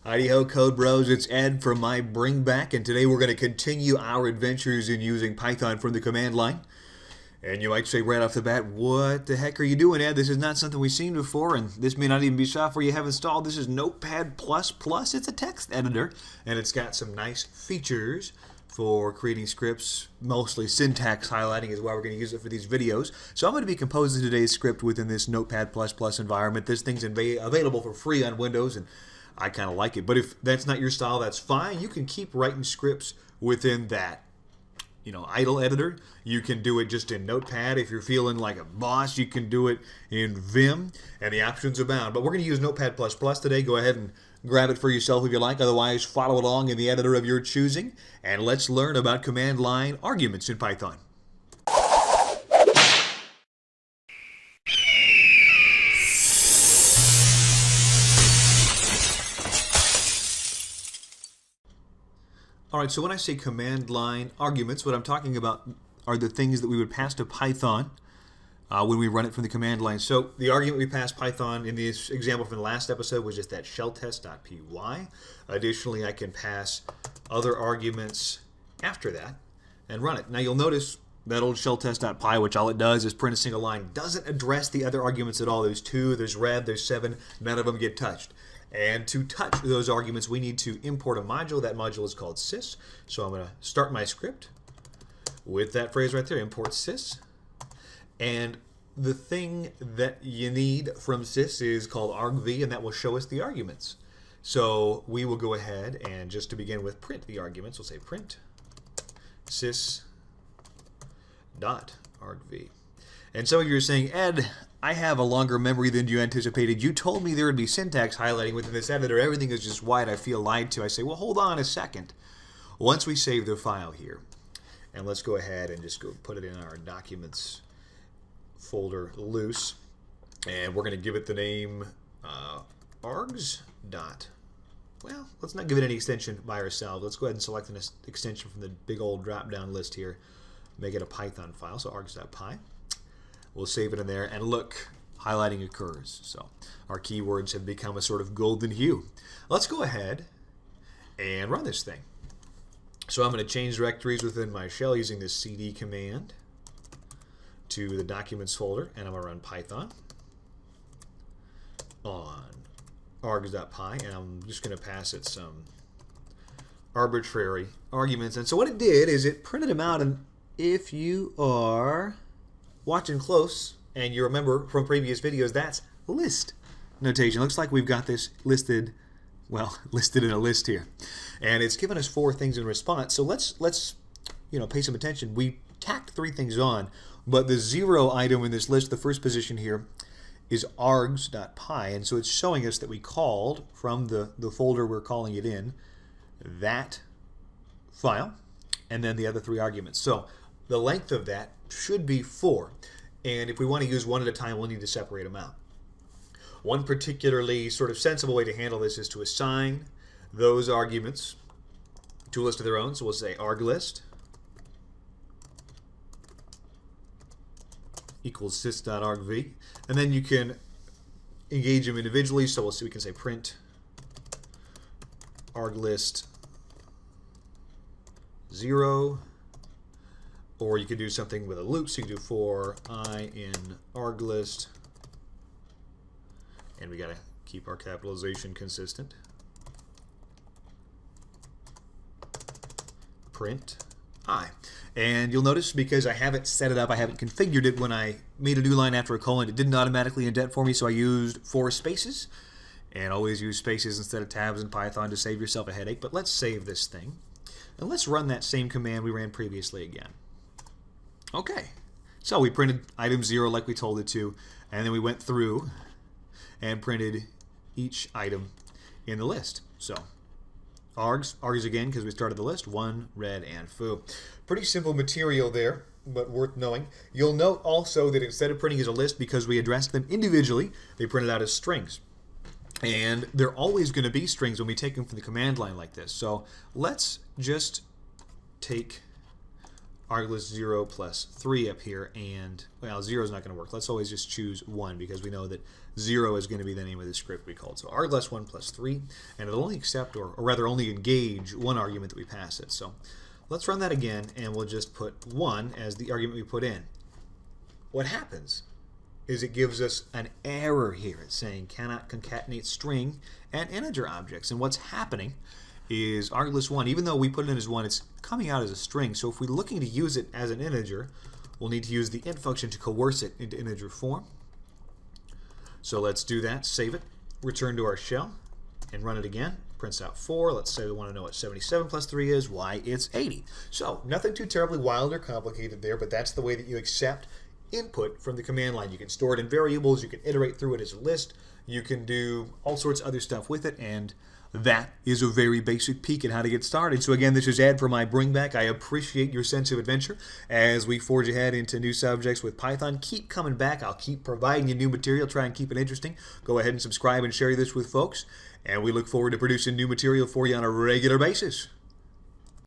Heidi ho, Code Bros. It's Ed from my Bring Back, and today we're going to continue our adventures in using Python from the command line. And you might say right off the bat, what the heck are you doing, Ed? This is not something we've seen before, and this may not even be software you have installed. This is Notepad++. It's a text editor, and it's got some nice features for creating scripts. Mostly syntax highlighting is why we're going to use it for these videos. So I'm going to be composing today's script within this Notepad++ environment. This thing's available for free on Windows, and I kind of like it. But if that's not your style, that's fine. You can keep writing scripts within that idle editor. You can do it just in Notepad. If you're feeling like a boss, you can do it in Vim, and the options abound. But we're going to use Notepad++ today. Go ahead and grab it for yourself if you like. Otherwise, follow along in the editor of your choosing, and let's learn about command line arguments in Python. Alright, so when I say command line arguments, what I'm talking about are the things that we would pass to Python when we run it from the command line. So the argument we passed Python in this example from the last episode was just that shelltest.py. Additionally, I can pass other arguments after that and run it. Now you'll notice that old shelltest.py, which all it does is print a single line, doesn't address the other arguments at all. There's 2, there's red, there's 7, none of them get touched. And to touch those arguments, we need to import a module. That module is called sys. So I'm going to start my script with that phrase right there, import sys. And the thing that you need from sys is called argv, and that will show us the arguments. So we will go ahead and just to begin with, print the arguments. We'll say print sys dot argv. And some of you are saying, Ed, I have a longer memory than you anticipated. You told me there would be syntax highlighting within this editor. Everything is just white. I feel lied to. I say, well, hold on a second. Once we save the file here, and let's go ahead and just go put it in our documents folder loose, and we're going to give it the name args dot. Well, let's not give it any extension by ourselves. Let's go ahead and select an extension from the big old drop-down list here. Make it a Python file, so args.py. We'll save it in there, and look, highlighting occurs. So our keywords have become a sort of golden hue. Let's go ahead and run this thing. So I'm going to change directories within my shell using this cd command to the documents folder, and I'm going to run Python on args.py, and I'm just going to pass it some arbitrary arguments. And so what it did is it printed them out, and if you are watching close and you remember from previous videos, that's list notation. Looks like we've got this listed, well, listed in a list here, and it's given us 4 things in response. So let's pay some attention. We tacked 3 things on, but the 0 item in this list, the first position here, is args.py, and so it's showing us that we called from the folder we're calling it in that file, and then the other 3 arguments. So the length of that should be 4, and if we want to use one at a time, we'll need to separate them out. One particularly sort of sensible way to handle this is to assign those arguments to a list of their own. So we'll say arglist equals sys.argv, and then you can engage them individually. So we can say print arglist 0, or you could do something with a loop. So you can do for I in arglist, and we got to keep our capitalization consistent. Print I. And you'll notice because I haven't set it up, I haven't configured it, when I made a new line after a colon, it didn't automatically indent for me, so I used 4 spaces. And always use spaces instead of tabs in Python to save yourself a headache. But let's save this thing, and let's run that same command we ran previously again. Okay, so we printed item 0 like we told it to, and then we went through and printed each item in the list. So args again because we started the list, 1, red, and foo. Pretty simple material there, but worth knowing. You'll note also that instead of printing as a list, because we addressed them individually, they printed out as strings. And they're always going to be strings when we take them from the command line like this. So let's just take arglist 0 plus 3 up here, and, well, 0 is not going to work. Let's always just choose 1 because we know that 0 is going to be the name of the script we called. So arglist 1 plus 3, and it'll only accept, or rather only engage, one argument that we pass it. So let's run that again, and we'll just put 1 as the argument we put in. What happens is it gives us an error here. It's saying cannot concatenate string and integer objects. And what's happening is arglist 1, even though we put it in as 1, it's coming out as a string. So if we're looking to use it as an integer, we'll need to use the int function to coerce it into integer form. So let's do that, save it, return to our shell, and run it again. Prints out 4. Let's say we want to know what 77 plus 3 is. Why, it's 80. So nothing too terribly wild or complicated there, but that's the way that you accept input from the command line. You can store it in variables, you can iterate through it as a list, you can do all sorts of other stuff with it, and that is a very basic peek at how to get started. So again, this is Ed for my Bring Back. I appreciate your sense of adventure as we forge ahead into new subjects with Python. Keep coming back. I'll keep providing you new material, try and keep it interesting. Go ahead and subscribe and share this with folks, and we look forward to producing new material for you on a regular basis.